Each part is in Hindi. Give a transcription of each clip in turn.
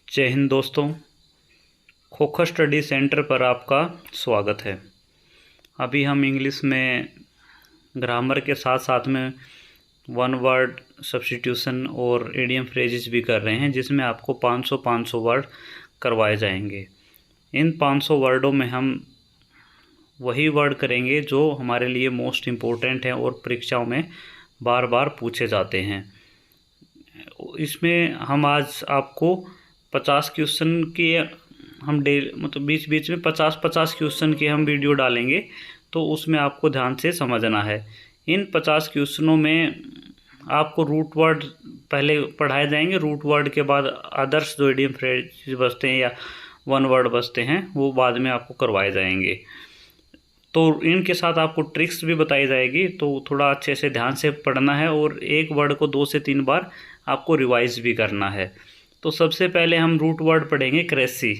जय हिंद दोस्तों। खोखा स्टडी सेंटर पर आपका स्वागत है। अभी हम इंग्लिश में ग्रामर के साथ साथ में वन वर्ड सब्स्टिट्यूशन और इडियम फ्रेजेस भी कर रहे हैं, जिसमें आपको 500 वर्ड करवाए जाएंगे। इन 500 वर्डों में हम वही वर्ड करेंगे जो हमारे लिए मोस्ट इम्पोर्टेंट हैं और परीक्षाओं में बार बार पूछे जाते हैं। इसमें हम आज आपको 50 क्वेश्चन की हम मतलब बीच बीच में 50 क्वेश्चन की हम वीडियो डालेंगे, तो उसमें आपको ध्यान से समझना है। इन 50 क्वेश्चनों में आपको रूट वर्ड पहले पढ़ाए जाएंगे, रूट वर्ड के बाद अदर्स जो इडियम फ्रेज बचते हैं या वन वर्ड बचते हैं वो बाद में आपको करवाए जाएंगे। तो इनके साथ आपको ट्रिक्स भी बताई जाएगी, तो थोड़ा अच्छे से ध्यान से पढ़ना है और एक वर्ड को 2 से 3 बार आपको रिवाइज भी करना है। तो सबसे पहले हम रूट वर्ड पढ़ेंगे क्रेसी।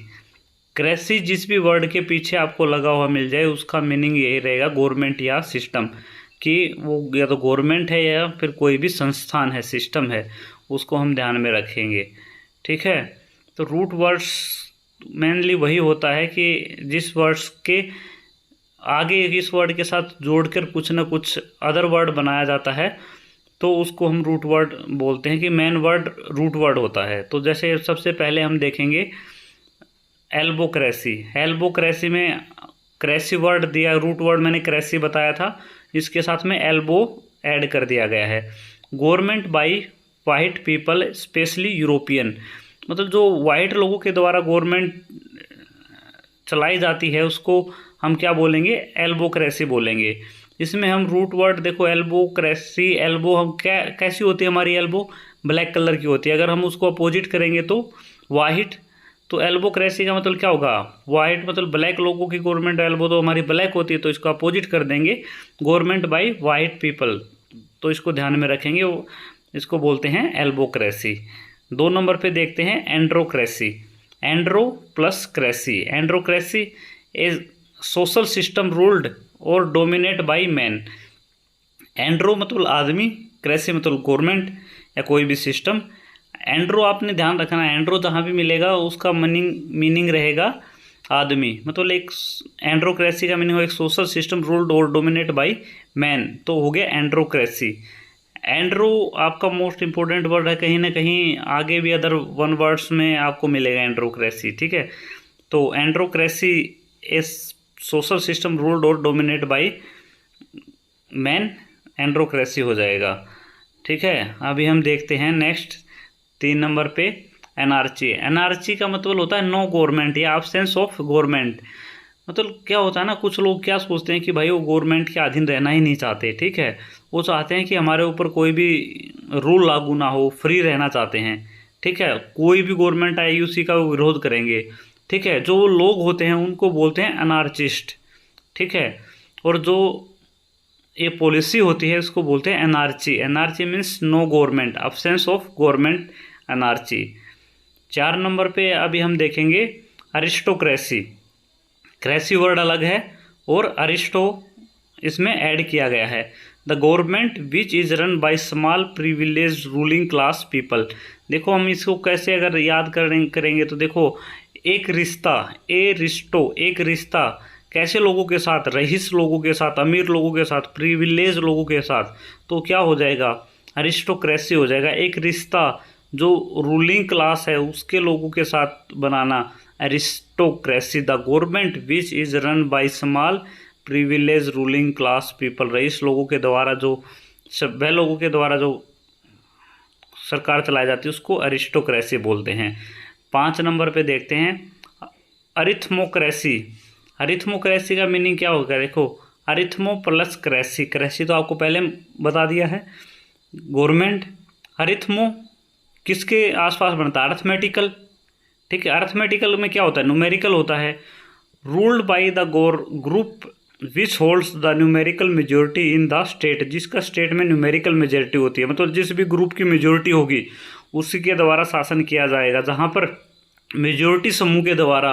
क्रेसी जिस भी वर्ड के पीछे आपको लगा हुआ मिल जाए उसका मीनिंग यही रहेगा गवर्नमेंट या सिस्टम, कि वो या तो गवर्नमेंट है या फिर कोई भी संस्थान है, सिस्टम है, उसको हम ध्यान में रखेंगे। ठीक है, तो रूट वर्ड्स मेनली वही होता है कि जिस वर्ड्स के आगे इस वर्ड के साथ जोड़कर कुछ ना कुछ अदर वर्ड बनाया जाता है, तो उसको हम रूट वर्ड बोलते हैं कि मेन वर्ड रूट वर्ड होता है। तो जैसे सबसे पहले हम देखेंगे एल्बोक्रेसी। एल्बोक्रेसी में क्रेसी वर्ड दिया, रूट वर्ड मैंने क्रेसी बताया था, इसके साथ में एल्बो ऐड कर दिया गया है। Government by white people specially European, मतलब जो वाइट लोगों के द्वारा गवर्नमेंट चलाई जाती है उसको हम क्या बोलेंगे, एल्बोक्रेसी बोलेंगे। इसमें हम रूट वर्ड देखो एल्बोक्रेसी, एल्बो हम कैसी होती है हमारी एल्बो, ब्लैक कलर की होती है। अगर हम उसको अपोजिट करेंगे तो वाइट, तो एल्बोक्रेसी का मतलब क्या होगा, वाइट मतलब ब्लैक लोगों की गवर्नमेंट, एल्बो तो हमारी ब्लैक होती है, तो इसको अपोजिट कर देंगे गवर्नमेंट बाय वाइट पीपल, तो इसको ध्यान में रखेंगे, इसको बोलते हैं एल्बोक्रेसी। 2 नंबर पे देखते हैं androcracy. Andro plus cracy. Androcracy is social system ruled और डोमिनेट बाय मैन। एंड्रो मतलब आदमी, क्रेसी मतलब गवर्नमेंट या कोई भी सिस्टम। एंड्रो आपने ध्यान रखना है, एंड्रो जहाँ भी मिलेगा उसका मीनिंग रहेगा आदमी, मतलब एक एंड्रोक्रेसी का मीनिंग हो एक सोशल सिस्टम रूल्ड और डोमिनेट बाय मैन, तो हो गया एंड्रोक्रेसी। एंड्रो आपका मोस्ट इंपॉर्टेंट वर्ड है, कहीं ना कहीं आगे भी अदर वन वर्ड्स में आपको मिलेगा एंड्रोक्रेसी। ठीक है, तो एंड्रोक्रेसी इज सोशल सिस्टम रूल्ड और डोमिनेट बाय मैन, एंड्रोक्रेसी हो जाएगा। ठीक है, अभी हम देखते हैं नेक्स्ट 3 नंबर पे एनार्ची। एनार्ची का मतलब होता है नो गवर्नमेंट या एब्सेंस ऑफ गवर्नमेंट। मतलब क्या होता है ना, कुछ लोग क्या सोचते हैं कि भाई वो गवर्नमेंट के अधीन रहना ही नहीं चाहते। ठीक है, वो चाहते हैं कि हमारे ऊपर कोई भी रूल लागू ना हो, फ्री रहना चाहते हैं। ठीक है, कोई भी गवर्नमेंट आएगी उसी का वो विरोध करेंगे। ठीक है, जो लोग होते हैं उनको बोलते हैं अनार्चिस्ट। ठीक है, और जो ये पॉलिसी होती है उसको बोलते हैं anarchy. Anarchy means no government, absence of government, anarchy. 4 number पे अभी हम देखेंगे अरिस्टोक्रेसी। क्रेसी वर्ड अलग है और अरिस्टो इसमें ऐड किया गया है। The government which is run by small privilege ruling class people. देखो हम इसको कैसे अगर याद करेंगे तो देखो एक रिश्ता, ए रिस्टो, एक रिश्ता कैसे लोगों के साथ, रईस लोगों के साथ, अमीर लोगों के साथ, प्रिविलेज लोगों के साथ, तो क्या हो जाएगा, अरिस्टोक्रेसी हो जाएगा। एक रिश्ता जो रूलिंग क्लास है उसके लोगों के साथ बनाना, aristocracy. The government which is run by small privilege ruling class people, रईस लोगों के द्वारा जो, सभ्य लोगों के द्वारा जो सरकार चलाई जाती है उसको अरिस्टोक्रेसी बोलते हैं। 5 नंबर पे देखते हैं अरिथमोक्रेसी। अरिथमोक्रेसी का मीनिंग क्या होगा, देखो अरिथमो प्लस क्रेसी। क्रेसी तो आपको पहले बता दिया है गवर्नमेंट। अरिथमो किसके आसपास बनता है, अर्थमेटिकल। ठीक है, अर्थमेटिकल में क्या होता है, न्यूमेरिकल होता है। Ruled by the group which holds the numerical majority in the state, जिसका स्टेट में न्यूमेरिकल मेजोरिटी होती है, मतलब जिस भी ग्रुप की मेजोरिटी होगी उसी के द्वारा शासन किया जाएगा। जहाँ पर मेजोरिटी समूह के द्वारा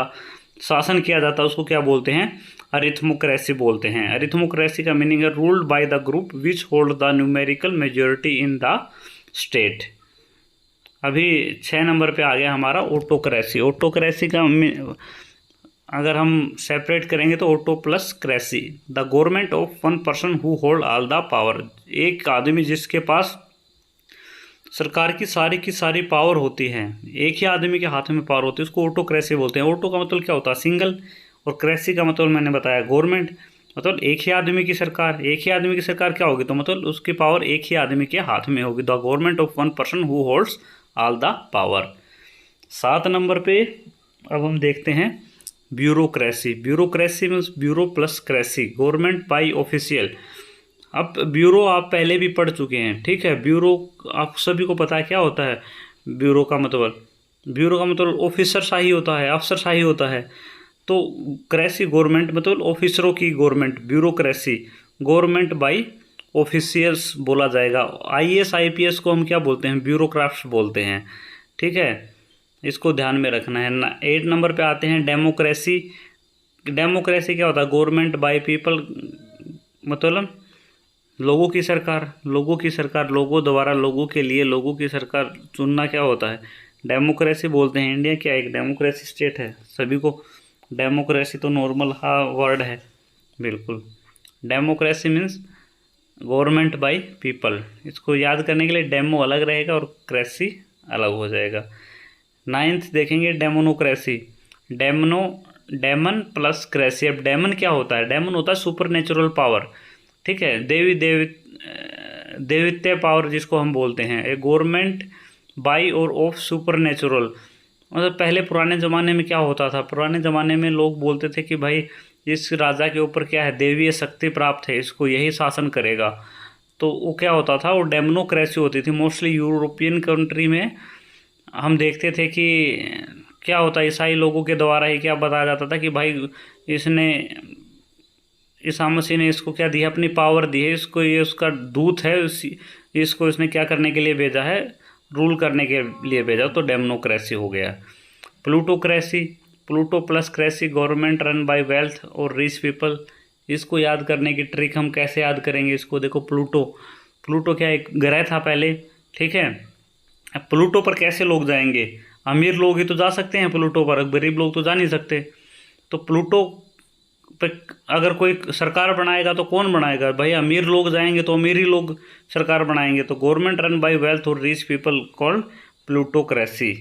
शासन किया जाता है उसको क्या बोलते हैं, अरिथमोक्रेसी बोलते हैं। अरिथमोक्रेसी का मीनिंग है ruled by the group which hold the numerical majority in the state. अभी 6 नंबर पे आ गया हमारा ऑटोक्रेसी। ऑटोक्रेसी का अगर हम सेपरेट करेंगे तो auto plus cracy, the government of one person who hold all the power. एक आदमी जिसके पास सरकार की सारी पावर होती है, एक ही आदमी के हाथ में पावर होती है, उसको ऑटोक्रेसी बोलते हैं। ऑटो का मतलब क्या होता है? सिंगल, और क्रेसी का मतलब मैंने बताया गवर्नमेंट, मतलब एक ही आदमी की सरकार। एक ही आदमी की सरकार क्या होगी? तो मतलब उसकी पावर एक ही आदमी के हाथ में होगी, the government of one person who holds all the power. 7 number पे अब हम देखते हैं bureaucracy. Bureaucracy means bureau plus cracy, government by official. अब ब्यूरो आप पहले भी पढ़ चुके हैं, ठीक है। ब्यूरो आप सभी को पता है क्या होता है। ब्यूरो का मतलब ऑफिसर शाही होता है, अफसर शाही होता है। तो क्रेसी गवर्नमेंट मतलब ऑफिसरों की government, bureaucracy government by officials बोला जाएगा। IAS IPS को हम क्या बोलते हैं? ब्यूरोक्राट्स बोलते हैं, ठीक है। इसको ध्यान में रखना है ना। 8 नंबर पे आते हैं डेमोक्रेसी। डेमोक्रेसी क्या होता है? गवर्नमेंट बाय पीपल, मतलब लोगों की सरकार। लोगों द्वारा, लोगों के लिए, लोगों की सरकार चुनना क्या होता है? डेमोक्रेसी बोलते हैं। इंडिया क्या एक डेमोक्रेसी स्टेट है? सभी को डेमोक्रेसी तो नॉर्मल हाँ वर्ड है, बिल्कुल। Democracy means government by people. इसको याद करने के लिए डेमो अलग रहेगा और क्रेसी अलग हो जाएगा। 9th देखेंगे डेमोनोक्रेसी। Demon plus cracy. अब डेमन क्या होता है? डेमन होता है सुपर नेचुरल पावर, ठीक है। देवित्य पावर जिसको हम बोलते हैं। ए गवर्नमेंट बाई और ऑफ सुपर नेचुरल, मतलब पहले पुराने ज़माने में क्या होता था? पुराने ज़माने में लोग बोलते थे कि भाई इस राजा के ऊपर क्या है? देवीय शक्ति प्राप्त है, इसको यही शासन करेगा। तो वो क्या होता था? वो डेमोक्रेसी होती थी। मोस्टली यूरोपियन कंट्री में हम देखते थे कि क्या होता है, ईसाई लोगों के द्वारा ही क्या बताया जाता था कि भाई इसने, ईसा मसीह ने इसको क्या दिया? अपनी पावर दी है इसको, ये उसका दूत है, इसको इसने क्या करने के लिए भेजा है? रूल करने के लिए भेजा। तो डेमोक्रेसी हो गया। Plutocracy, Pluto plus cracy, government run bye wealth और रिच पीपल। इसको याद करने की ट्रिक हम कैसे याद करेंगे इसको? देखो प्लूटो क्या एक ग्रह था पहले, ठीक है। अब प्लूटो पर कैसे लोग जाएंगे? अमीर लोग ही तो जा सकते हैं प्लूटो पर, गरीब लोग तो जा नहीं सकते। तो प्लूटो पे अगर कोई सरकार बनाएगा तो कौन बनाएगा? भाई अमीर लोग जाएंगे तो अमीर ही लोग सरकार बनाएंगे। तो गवर्नमेंट रन बाय वेल्थ और रिच पीपल कॉल्ड प्लूटोक्रेसी।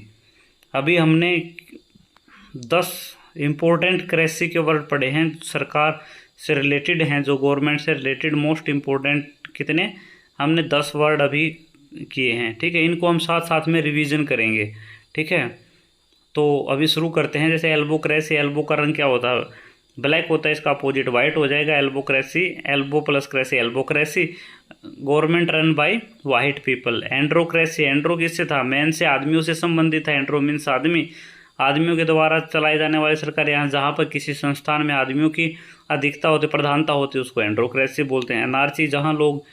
अभी हमने 10 इम्पोर्टेंट क्रेसी के वर्ड पढ़े हैं, सरकार से रिलेटेड हैं, जो गवर्नमेंट से रिलेटेड मोस्ट इम्पोर्टेंट कितने हमने 10 वर्ड अभी किए हैं, ठीक है। इनको हम साथ साथ में रिवीजन करेंगे, ठीक है। तो अभी शुरू करते हैं। जैसे एल्बोक्रेसी, एल्बो का रंग क्या होता है? ब्लैक होता है, इसका अपोजिट वाइट हो जाएगा। Albocracy, albo plus cracy albocracy, government run by white people. Androcracy, andro किससे था? मैन से, आदमियों से संबंधित है। एंड्रो मीन्स आदमी, आदमियों के द्वारा चलाई जाने वाली सरकार। यहाँ जहाँ पर किसी संस्थान में आदमियों की अधिकता होती, प्रधानता होती है, उसको एंड्रोक्रेसी बोलते हैं। एनार्ची, जहाँ लोग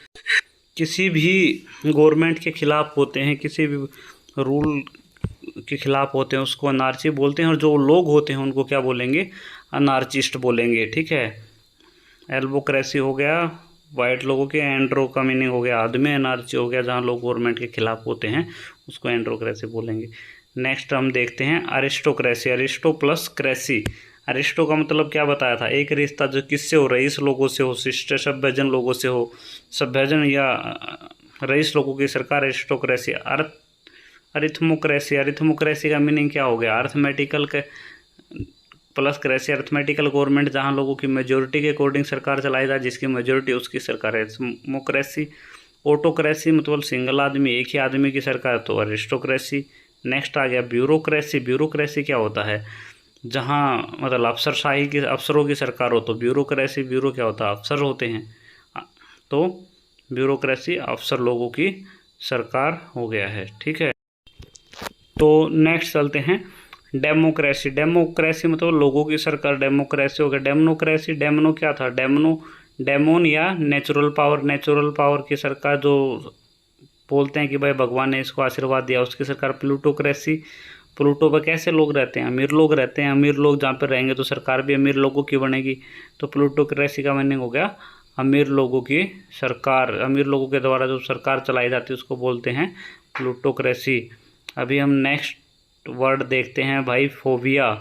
किसी भी गवर्नमेंट के खिलाफ होते हैं, किसी भी रूल के खिलाफ होते हैं, उसको अनार्ची बोलते हैं। और जो लोग होते हैं उनको क्या बोलेंगे? अनार्चिस्ट बोलेंगे, ठीक है। एल्बोक्रेसी हो गया वाइट लोगों के, एंड्रो का मीनिंग हो गया आदमी, एनार्ची हो गया जहाँ लोग गवर्नमेंट के खिलाफ होते हैं, उसको एंड्रोक्रेसी बोलेंगे। नेक्स्ट हम देखते हैं aristocracy. Aristo plus cracy. Aristo का मतलब क्या बताया था? एक रिश्ता जो किससे हो? रईस लोगों से हो, शिष्ट सभ्यजन लोगों से हो, सभ्यजन या रईस लोगों की सरकार। अरिस्टोक्रेसी। अरिथमोक्रेसी, अरिथमोक्रेसी का मीनिंग क्या हो गया? अर्थमेटिकल के प्लस क्रेसी, अर्थमेटिकल गवर्नमेंट, जहाँ लोगों की मेजोरिटी के अकॉर्डिंग सरकार चलाई जाए, जिसकी मेजोरिटी उसकी सरकार है। अरिथमोक्रेसी। ऑटोक्रेसी मतलब सिंगल आदमी, एक ही आदमी की सरकार, तो अरिस्टोक्रेसी। नेक्स्ट आ गया ब्यूरोक्रेसी। ब्यूरोक्रेसी क्या होता है? जहाँ मतलब अफसरशाही की, अफसरों की सरकार हो, तो ब्यूरोक्रेसी। ब्यूरो क्या होता है? अफसर होते हैं, तो ब्यूरोक्रेसी अफसर लोगों की सरकार हो गया है, ठीक है। तो नेक्स्ट चलते हैं डेमोक्रेसी। डेमोक्रेसी मतलब लोगों की सरकार, डेमोक्रेसी हो गया। डेमोक्रेसी, डेमनो क्या था? डेमोन या नेचुरल पावर, नेचुरल पावर की सरकार, जो बोलते हैं कि भाई भगवान ने इसको आशीर्वाद दिया, उसकी सरकार। प्लूटोक्रेसी, प्लूटो पर कैसे लोग रहते हैं? अमीर लोग रहते हैं। अमीर लोग जहाँ पर रहेंगे तो सरकार भी अमीर लोगों की बनेगी। तो प्लूटोक्रेसी का मीनिंग हो गया अमीर लोगों की सरकार। अमीर लोगों के द्वारा जो सरकार चलाई जाती है उसको बोलते हैं प्लूटोक्रेसी। अभी हम नेक्स्ट वर्ड देखते हैं भाई, फोबिया।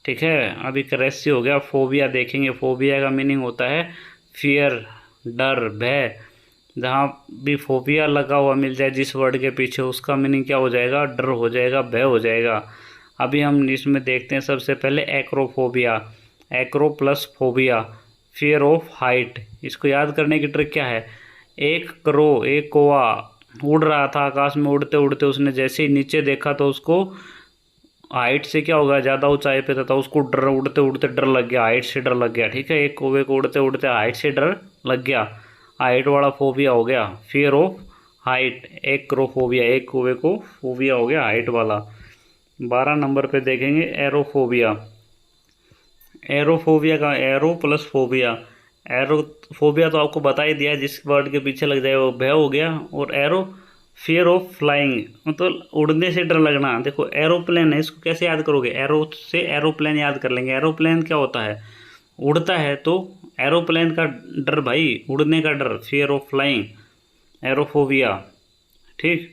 ठीक है, अभी करेक्सी हो गया, फोबिया देखेंगे। फोबिया का मीनिंग होता है फियर, डर, भय। जहाँ भी फोबिया लगा हुआ मिल जाए जिस वर्ड के पीछे, उसका मीनिंग क्या हो जाएगा? डर हो जाएगा, भय हो जाएगा। अभी हम इसमें देखते हैं सबसे पहले acrophobia. Acro plus phobia, fear of height. इसको याद करने की ट्रिक क्या है? एक कौवा उड़ रहा था आकाश में, उड़ते उड़ते उसने जैसे ही नीचे देखा तो उसको हाइट से क्या होगा, ज़्यादा ऊंचाई पे था, उसको डर, उड़ते उड़ते डर लग गया, हाइट से डर लग गया। ठीक है, एक कौवे को उड़ते उड़ते हाइट से डर लग गया, हाइट वाला फोबिया हो गया, फियर ऑफ हाइट। एक्रोफोबिया, एक कौवे को फोबिया हो गया हाइट वाला। 12 नंबर पे देखेंगे एरोफोबिया। एरोफोबिया का एरो प्लस फोबिया। एरोफोबिया तो आपको बता ही दिया, जिस वर्ड के पीछे लग जाए वो भय हो गया। और एरो फियर ऑफ फ्लाइंग, मतलब उड़ने से डर लगना। देखो एरोप्लेन है, इसको कैसे याद करोगे? एरो से एरोप्लेन याद कर लेंगे। एरोप्लेन क्या होता है? उड़ता है, तो एरोप्लेन का डर भाई, उड़ने का डर, फियर ऑफ फ्लाइंग, एरोफोबिया। ठीक,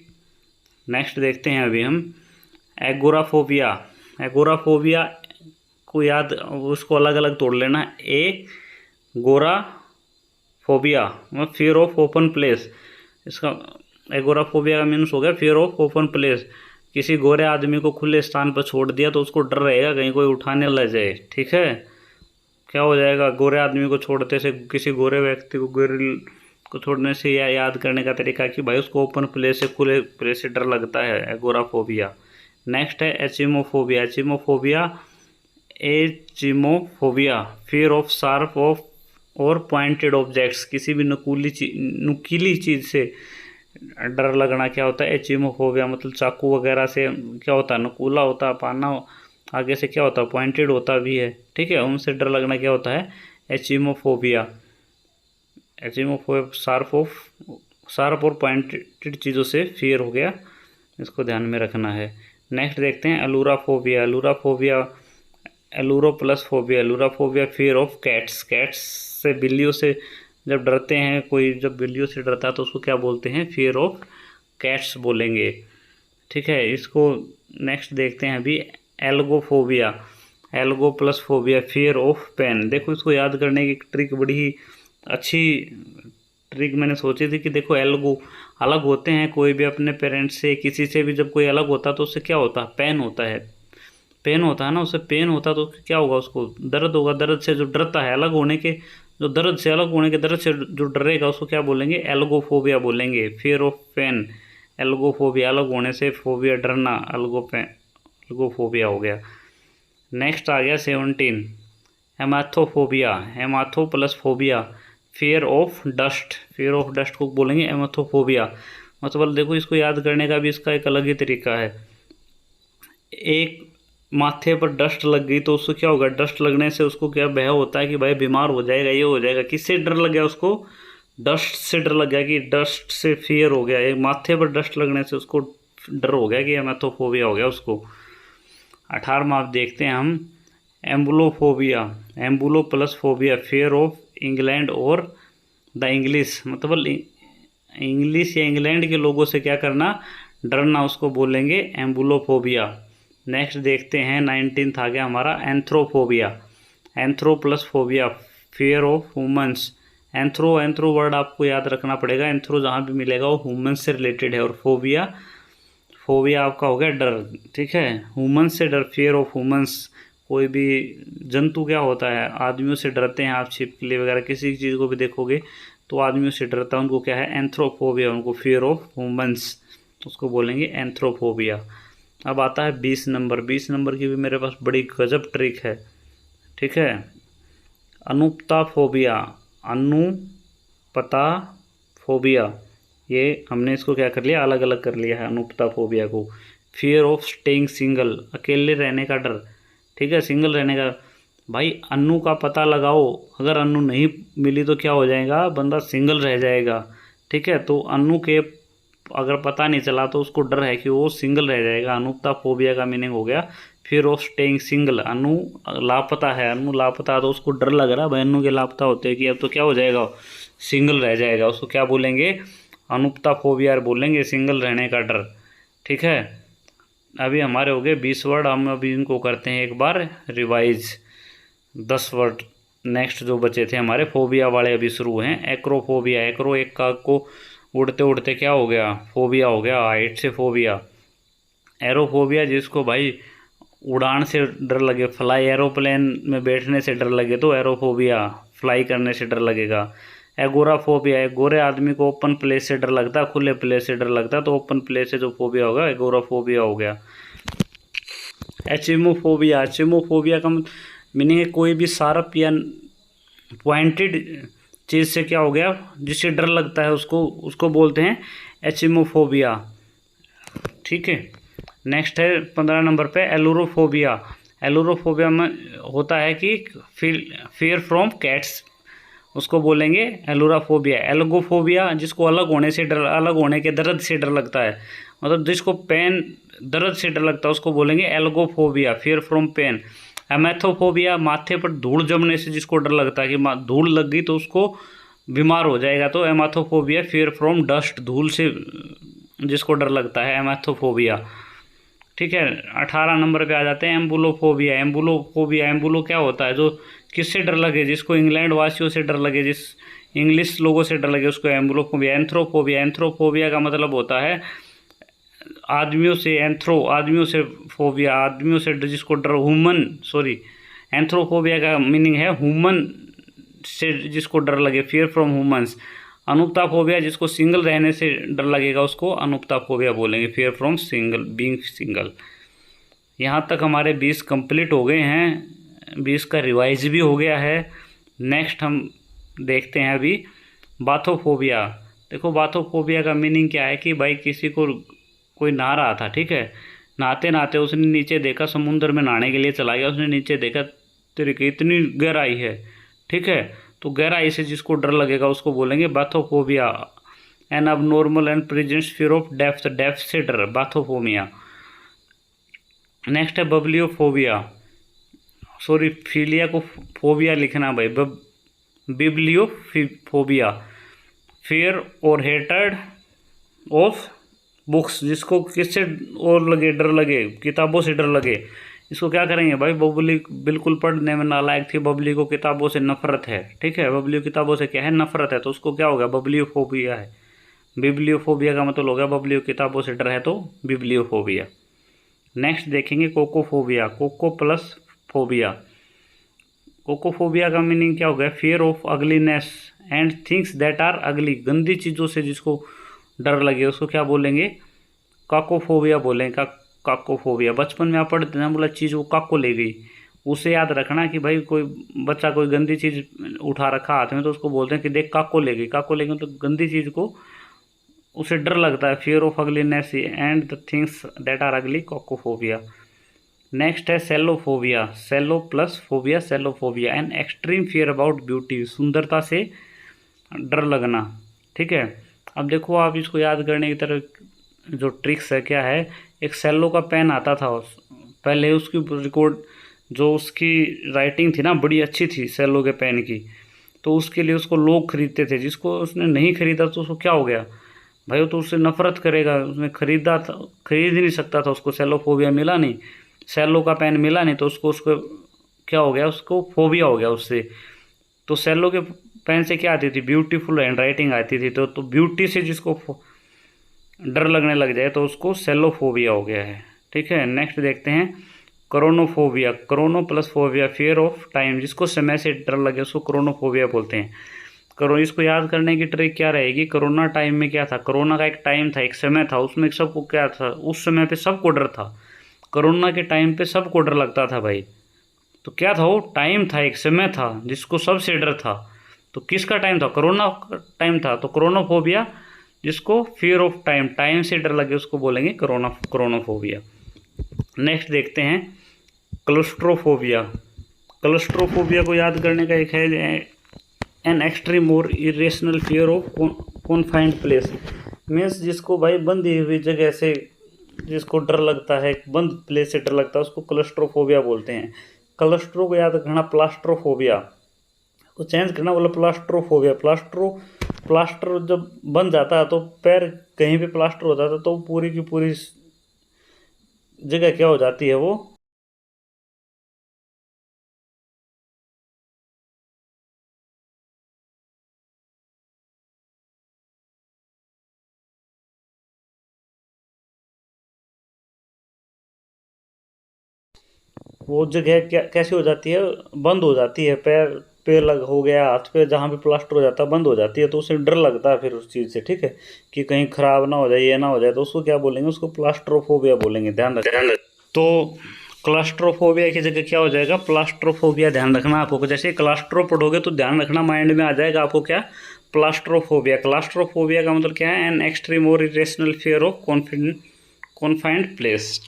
नेक्स्ट देखते हैं अभी हम एगोराफोबिया। एगोराफोबिया को याद, उसको अलग अलग तोड़ लेना। ए गोरा फोबिया मतलब फियर ऑफ ओपन प्लेस। इसका एगोराफोबिया का मीन्स हो गया फियर ऑफ ओपन प्लेस। किसी गोरे आदमी को खुले स्थान पर छोड़ दिया तो उसको डर रहेगा कहीं कोई उठाने लग जाए। ठीक है, क्या हो जाएगा? गोरे आदमी को छोड़ते से, किसी गोरे व्यक्ति को, गोरे को छोड़ने से याद करने का तरीका कि भाई उसको ओपन प्लेस से, खुले प्लेस से डर लगता है, एगोराफोबिया। नेक्स्ट है एचिमोफोबिया। एचिमोफोबिया, एचिमोफोबिया, फियर ऑफ शार्प ऑफ और पॉइंटेड ऑब्जेक्ट्स। किसी भी नुकीली चीज़ से डर लगना क्या होता है? एचिमोफोबिया। मतलब चाकू वगैरह से क्या होता है? नुकीला होता है, पाना आगे से क्या होता है? पॉइंटेड होता भी है। ठीक है, उनसे डर लगना क्या होता है? एचिमोफोबिया। एचिमोफोबिया शार्प और पॉइंटेड चीज़ों से फियर हो गया, इसको ध्यान में रखना है। नेक्स्ट देखते हैं ailurophobia. Ailurophobia, ailuro plus phobia. Ailurophobia, fear of cats. Cats से, बिल्लियों से जब डरते हैं कोई, जब बिल्लियों से डरता है तो उसको क्या बोलते हैं? फियर ऑफ कैट्स बोलेंगे। ठीक है, इसको नेक्स्ट देखते हैं अभी algophobia. Algo plus phobia, fear of pain. देखो इसको याद करने की ट्रिक बड़ी ही अच्छी ट्रिक मैंने सोची थी कि देखो एल्गो अलग होते हैं, कोई भी अपने पेरेंट्स से, किसी से भी जब कोई अलग होता है तो उससे क्या होता है? पेन होता है। पेन होता है ना, उससे पेन होता है तो क्या होगा? उसको दर्द होगा। दर्द से जो डरता है, अलग होने के, जो दर्द से, अलग होने के दर्द से जो डरेगा उसको क्या बोलेंगे? एल्गोफोबिया बोलेंगे, फियर ऑफ पेन। एल्गोफोबिया, अलग होने से, फोबिया डरना, एल्गोफोबिया हो गया। नेक्स्ट आ गया 17 hemathophobia. Hematho plus phobia, fear of dust. Fear of dust को बोलेंगे हेमाथोफोबिया। मतलब देखो इसको याद करने का भी इसका एक अलग ही तरीका है। एक माथे पर डस्ट लग गई तो उसको क्या होगा? डस्ट लगने से उसको क्या भय होता है कि भाई बीमार हो जाएगा, ये हो जाएगा। किससे डर लग गया उसको? डस्ट से डर लग गया, कि डस्ट से फियर हो गया। एक माथे पर डस्ट लगने से उसको डर हो गया कि हेमाथोफोबिया हो गया उसको। 18वां आप देखते हैं हम ambulophobia. Ambulo plus phobia, fear of England और द इंग्लिश। मतलब इंग्लिश या इंग्लैंड के लोगों से क्या करना? डरना, उसको बोलेंगे एम्बुलोफोबिया। नेक्स्ट देखते हैं 19th आ गया हमारा anthrophobia. Anthro plus phobia, fear of humans. Anthro word आपको याद रखना पड़ेगा। एंथ्रो जहाँ भी मिलेगा वो ह्यूमंस से रिलेटेड है। और फोबिया आपका हो गया डर। ठीक है, ह्यूमंस से डर, फियर ऑफ ह्यूमंस। कोई भी जंतु क्या होता है? आदमियों से डरते हैं आप, छिपकली वगैरह किसी चीज़ को भी देखोगे तो आदमियों से डरता है, उनको क्या है? एंथ्रोफोबिया, उनको फियर ऑफ ह्यूमंस, उसको बोलेंगे एंथ्रोफोबिया। अब आता है 20 नंबर। 20 नंबर की भी मेरे पास बड़ी गजब ट्रिक है। ठीक है, अनुपताफोबिया। अनुपताफोबिया, ये हमने इसको क्या कर लिया? अलग अलग कर लिया है अनुपताफोबिया को। फियर ऑफ स्टेइंग सिंगल, अकेले रहने का डर। ठीक है, सिंगल रहने का। भाई अन्नू का पता लगाओ, अगर अन्नू नहीं मिली तो क्या हो जाएगा? बंदा सिंगल रह जाएगा। ठीक है, तो अन्नू के अगर पता नहीं चला तो उसको डर है कि वो सिंगल रह जाएगा। अनुपताफोबिया का मीनिंग हो गया fear of staying single. Annu लापता है, अन्नू लापता है तो उसको डर लग रहा है भाई अन्नू के लापता होते कि अब तो क्या हो जाएगा? सिंगल रह जाएगा। उसको क्या बोलेंगे? अनुपताफोबिया बोलेंगे, सिंगल रहने का डर। ठीक है, अभी हमारे हो गए 20 वर्ड। हम अभी इनको करते हैं एक बार रिवाइज। 10 वर्ड नेक्स्ट जो बचे थे हमारे फोबिया वाले अभी शुरू हैं। एक्रोफोबिया, एक्रो एक काग को उड़ते उड़ते क्या हो गया, फोबिया हो गया, हाइट से फोबिया। एरोफोबिया जिसको भाई उड़ान से डर लगे, फ्लाई एरोप्लेन में बैठने से डर लगे तो एरोफोबिया, फ्लाई करने से डर लगेगा। एगोराफोबिया, एगोरे आदमी को ओपन प्लेस से डर लगता है, खुले प्लेस से डर लगता है, तो ओपन प्लेस से जो फोबिया होगा एगोराफोबिया हो गया। एचिमोफोबिया, एचिमोफोबिया का मीनिंग है कोई भी शार्प या पॉइंटेड चीज़ से क्या हो गया, जिससे डर लगता है उसको उसको बोलते हैं एचिमोफोबिया। ठीक है, नेक्स्ट है 15 नंबर पे एलुरोफोबिया। एलुरोफोबिया में होता है कि फियर फ्रॉम कैट्स, उसको बोलेंगे एलुराफोबिया। एल्गोफोबिया जिसको अलग होने से डर, अलग होने के दर्द से डर लगता है, मतलब जिसको पेन दर्द से डर लगता है उसको बोलेंगे algophobia, fear from pain. Amethophobia माथे पर धूल जमने से जिसको डर लगता है कि धूल लग गई तो उसको बीमार हो जाएगा, तो एमेथोफोबिया, फियर फ्रॉम डस्ट, धूल से जिसको डर लगता है एमेथोफोबिया। ठीक है, 18 नंबर पे आ जाते हैं एम्बुलोफोबिया। एम्बुलोफोबिया, एम्बुलो क्या होता है, जो किससे डर लगे, जिसको इंग्लैंड वासियों से डर लगे, जिस इंग्लिश लोगों से डर लगे उसको एम्बुलोफोबिया। एंथ्रोफोबिया, एंथ्रोफोबिया का मतलब होता है आदमियों से, आदमियों से फोबिया, आदमियों से जिसको डर, ह्यूमन सॉरी, एंथ्रोफोबिया का मीनिंग है ह्यूमन से जिसको डर लगे, फियर फ्रॉम ह्यूमंस। अनुप्ताफोबिया जिसको सिंगल रहने से डर लगेगा उसको अनुप्ताफोबिया बोलेंगे, fear from single, being single. यहाँ तक हमारे 20 कंप्लीट हो गए हैं, 20 का रिवाइज भी हो गया है। नेक्स्ट हम देखते हैं अभी बाथोफोबिया। देखो बाथोफोबिया का मीनिंग क्या है कि भाई किसी को, कोई नहा रहा था, ठीक है, नहाते नहाते उसने नीचे देखा, समुद्र में नहाने के लिए चला गया, उसने नीचे देखा तेरे की इतनी गहराई है, ठीक है, तो गहराई से जिसको डर लगेगा उसको बोलेंगे बाथोफोबिया। एन अब normal and presence fear of depth, depth से डर, बाथोफोबिया। नेक्स्ट है बब्लियोफोबिया, सॉरी फिलिया को फोबिया लिखना भाई, बिब्लियोफोबिया, फियर और हेटर्ड ऑफ बुक्स, जिसको किससे और लगे, डर लगे, किताबों से डर लगे, इसको क्या करेंगे भाई, बबली बिल्कुल पढ़ने में नालायक थी, बबली को किताबों से नफरत है, ठीक है, बबली किताबों से क्या है, नफरत है, तो उसको क्या होगा, बब्लियोफोबिया है। बिब्लियोफोबिया का मतलब होगा बबलियो किताबों से डर है तो बिब्लियोफोबिया। नेक्स्ट देखेंगे cacophobia, caco plus phobia. Cacophobia का मीनिंग क्या होगा, fear of ugliness and things that are ugly, गंदी चीज़ों से जिसको डर लगे उसको क्या बोलेंगे, काकोफोबिया बोलेंगे, काकोफोबिया। बचपन में आप पढ़ते हैं, बोला चीज़ वो काको ले गई, उसे याद रखना कि भाई कोई बच्चा कोई गंदी चीज़ उठा रखा हाथ में तो उसको बोलते हैं कि देख काको ले गई, काको ले गई, तो गंदी चीज़ को उसे डर लगता है, fear of ugliness and the things that are ugly, cacophobia. Next है cellophobia, cello plus phobia, cellophobia, an extreme fear about beauty, सुंदरता से डर लगना, ठीक है। अब देखो आप इसको याद करने की तरफ जो ट्रिक्स है क्या है, एक सेलो का पेन आता था पहले, उसकी रिकॉर्ड जो उसकी राइटिंग थी ना बड़ी अच्छी थी सेलो के पेन की, तो उसके लिए उसको लोग खरीदते थे, जिसको उसने नहीं खरीदा तो उसको क्या हो गया भाई, वो तो उससे नफरत करेगा, उसने खरीदा था, खरीद ही नहीं सकता था, उसको सेलोफोबिया मिला नहीं, सेलो का पेन मिला नहीं, तो उसको क्या हो गया, उसको फोबिया हो गया उससे। तो सेलो के पेन से क्या आती थी, ब्यूटीफुल हैंड राइटिंग आती थी, तो ब्यूटी से जिसको डर लगने लग जाए तो उसको सेलोफोबिया हो गया है, ठीक है। नेक्स्ट देखते हैं chronophobia, chrono plus phobia, fear of time, जिसको समय से डर लगे उसको क्रोनोफोबिया बोलते हैं। इसको याद करने की ट्रिक क्या रहेगी, कोरोना टाइम में क्या था, कोरोना का एक टाइम था, एक समय था, उसमें सबको क्या था, उस समय पे सबको डर था, कोरोना के टाइम पे सबको डर लगता था भाई, तो क्या था वो टाइम था, एक समय था जिसको सबसे डर था, तो किसका टाइम था, कोरोना का टाइम था, तो क्रोनोफोबिया, जिसको फियर ऑफ टाइम, टाइम से डर लगे उसको बोलेंगे क्रोनोफोबिया। नेक्स्ट देखते हैं क्लस्ट्रोफोबिया। क्लस्ट्रोफोबिया को याद करने का एक है एन एक्सट्रीम और irrational fear of confined place, means जिसको भाई बंदी हुई जगह से जिसको डर लगता है, बंद प्लेस से डर लगता है, उसको क्लस्ट्रोफोबिया बोलते हैं। क्लस्ट्रो को याद रखना, प्लास्ट्रोफोबिया को चेंज करना, बोला प्लास्ट्रोफोबिया। प्लास्टर जब बन जाता है तो पैर कहीं पे प्लास्टर हो जाता है तो पूरी की पूरी जगह क्या हो जाती है वो जगह क्या कैसी हो जाती है, बंद हो जाती है। पैर पैर लग हो गया, हाथ पे जहाँ भी प्लास्टर हो जाता है बंद हो जाती है, तो उसे डर लगता है फिर उस चीज़ से, ठीक है, कि कहीं ख़राब ना हो जाए, ये ना हो जाए, तो उसको क्या बोलेंगे, उसको प्लास्ट्रोफोबिया बोलेंगे। ध्यान रखना। तो क्लास्ट्रोफोबिया की जगह क्या हो जाएगा, प्लास्ट्रोफोबिया। ध्यान रखना आपको, जैसे क्लास्ट्रो पढ़ोगे तो ध्यान रखना माइंड में आ जाएगा आपको क्या, प्लास्ट्रोफोबिया। क्लास्ट्रोफोबिया का मतलब क्या है, एन एक्सट्रीम और irrational fear of confined place.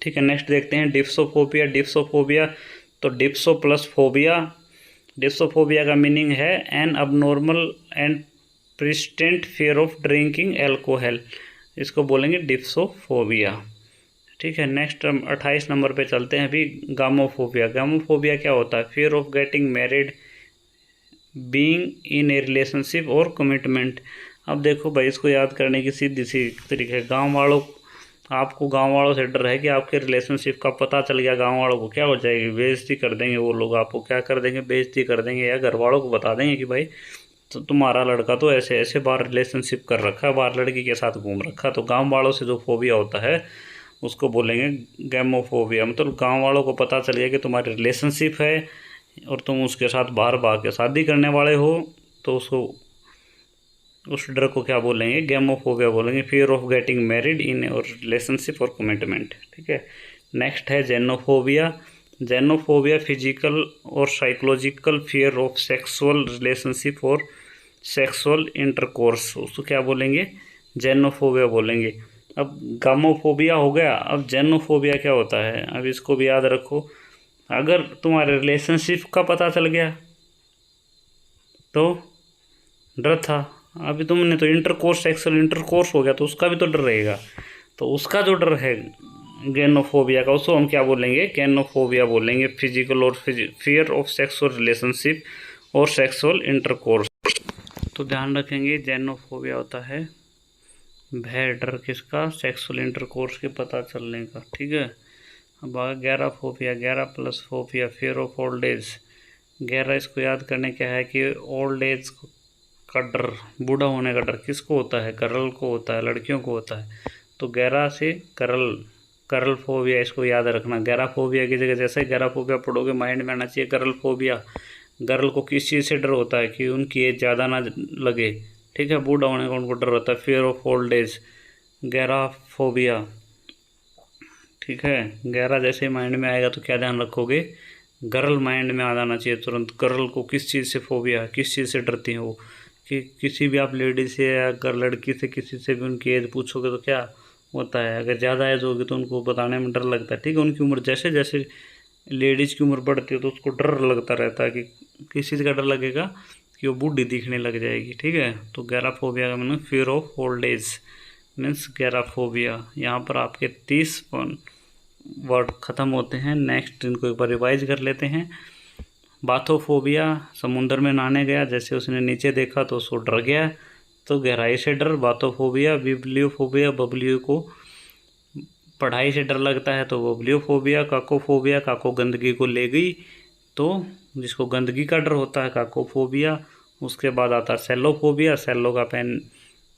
ठीक है, नेक्स्ट देखते हैं डिप्सोफोबिया। डिप्सोफोबिया तो डिप्सो प्लस फोबिया। डिप्सोफोबिया का मीनिंग है an abnormal and persistent fear of drinking alcohol, इसको बोलेंगे डिप्सोफोबिया। ठीक है, नेक्स्ट हम 28 नंबर पे चलते हैं अभी, गामोफोबिया। गामोफोबिया क्या होता है, fear of getting married, being in A relationship और कमिटमेंट। अब देखो भाई, इसको याद करने की सीधी सी तरीके है, गांव वालों, आपको गांव वालों से डर है कि आपके रिलेशनशिप का पता चल गया गांव वालों को, क्या हो जाएगी, बेइज्जती कर देंगे वो लोग, आपको क्या कर देंगे, बेइज्जती कर देंगे, या घर वालों को बता देंगे कि भाई तो तुम्हारा लड़का तो ऐसे ऐसे बाहर रिलेशनशिप कर रखा है, बाहर लड़की के साथ घूम रखा। तो गांव वालों से जो फोबिया होता है उसको बोलेंगे गैमोफोबिया। मतलब गांव वालों को पता चल गया कि तुम्हारी रिलेशनशिप है और तुम उसके साथ बाहर भाग के शादी करने वाले हो, तो उसको, उस डर को क्या बोलेंगे, गैमोफोबिया बोलेंगे। Fear of getting married in और रिलेशनशिप और कमिटमेंट। ठीक है, नेक्स्ट है जेनोफोबिया। जेनोफोबिया फिजिकल और psychological fear of sexual relationship और सेक्सुअल इंटरकोर्स, उसको क्या बोलेंगे, जेनोफोबिया बोलेंगे। अब गामोफोबिया हो गया, अब जेनोफोबिया क्या होता है, अब इसको भी याद रखो। अगर तुम्हारे रिलेशनशिप का पता चल गया तो डर था, अभी तुमने तो इंटरकोर्स, सेक्सुअल इंटरकोर्स हो गया तो उसका भी तो डर रहेगा। तो उसका जो डर है गेनोफोबिया का, उसको हम क्या बोलेंगे, गेनोफोबिया बोलेंगे। फिजिकल और फियर ऑफ सेक्सुअल रिलेशनशिप और सेक्सुअल इंटरकोर्स। तो ध्यान रखेंगे, जेनोफोबिया होता है भय, डर किसका, सेक्सुअल इंटरकोर्स के पता चलने का। ठीक है, अब आगे geraphobia. Gera plus phobia, fear of old age. Gera, इसको याद करने क्या है कि ओल्ड एज का डर, बूढ़ा होने का डर किसको होता है, गर्ल को होता है, लड़कियों को होता है। तो गैरा से करल, करल फोबिया, इसको याद रखना। गैरा फोबिया की जगह जैसे गैरा फोबिया पढ़ोगे माइंड में आना चाहिए करल फोबिया। गर्ल को किस चीज़ से डर होता है कि उनकी एज ज़्यादा ना लगे। ठीक है, बूढ़ा होने का उनको डर होता है, fear of old age, gera phobia. ठीक है, गैरा जैसे माइंड में आएगा तो क्या ध्यान रखोगे, गर्ल माइंड में आ जाना चाहिए तुरंत। गर्ल को किस चीज़ से फोबिया, किस चीज़ से डरती हैं वो, कि किसी भी आप लेडी से या अगर लड़की से किसी से भी उनकी एज पूछोगे तो क्या होता है, अगर ज़्यादा एज होगी तो उनको बताने में डर लगता है। ठीक है, उनकी उम्र जैसे जैसे लेडीज़ की उम्र बढ़ती है तो उसको डर लगता रहता है कि किस चीज़ का डर लगेगा, कि वो बूढ़ी दिखने लग जाएगी। ठीक है, तो गैराफोबिया का मतलब fear of old age means geraphobia. यहाँ पर आपके 30 वर्ड ख़त्म होते हैं। नेक्स्ट इनको एक बार रिवाइज कर लेते हैं। बाथोफोबिया, समुंदर में नहाने गया, जैसे उसने नीचे देखा तो उसको डर गया, तो गहराई से डर, बाथोफोबिया। बिब्लियोफोबिया, बबलियो को पढ़ाई से डर लगता है तो बबलियोफोबिया। काकोफोबिया, काको गंदगी को ले गई, तो जिसको गंदगी का डर होता है काकोफोबिया। उसके बाद आता है सेलोफोबिया, सेलो का पेन